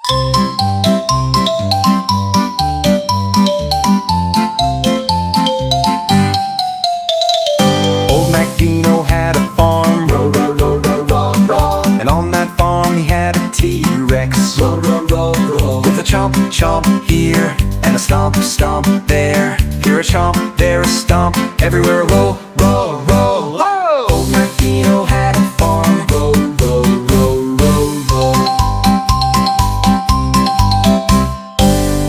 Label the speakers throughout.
Speaker 1: Old MacDino had a farm, and on that farm he had a T-Rex, with a chomp, chomp here, and a stomp, stomp there. Here a chomp, there a stomp, everywhere a roll, roll, roll. Oh! Old MacDino had a farm,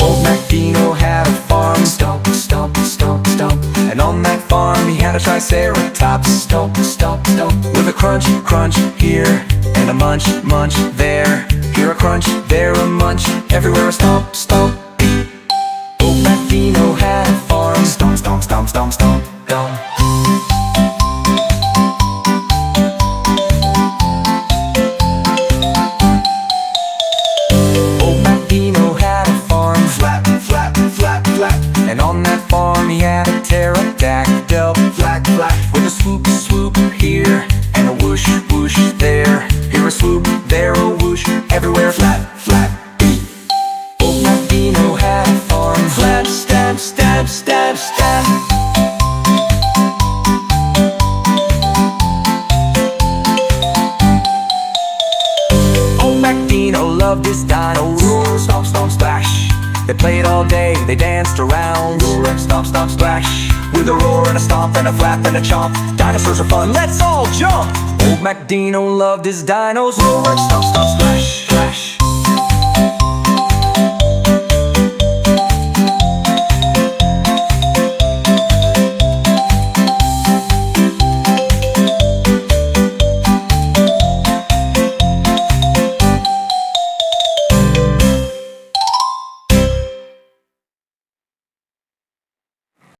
Speaker 1: Old MacDino had a farm, stomp, stomp, stomp, stomp, and on that farm he had a Triceratops, stomp, stomp, stomp, with a crunch, crunch here, and a munch, munch there. Here a crunch, there a munch, everywhere a stomp, stomp. Old MacDino had a farm, stomp, stomp, stomp, stomp, stomp, stomp. Old MacDino had a farm, flap, flap, flap, flap, and on that farm he had a Pterodactyl, flap, flap, with a swoop, swoop here, and a whoosh, whoosh there. Here a swoop, there a whoosh, everywhere flap, flap. Old MacDino had a farm, flap, stamp, stamp, stamp, stamp. Old MacDino loved his dinos, roar, stomp, stomp, splash. They played all day, they danced around, roar and stomp, stomp, splash. With a roar and a stomp and a flap and a chomp, dinosaurs are fun, let's all jump! Old MacDino loved his dinos, roar and stomp, stomp, splash, splash.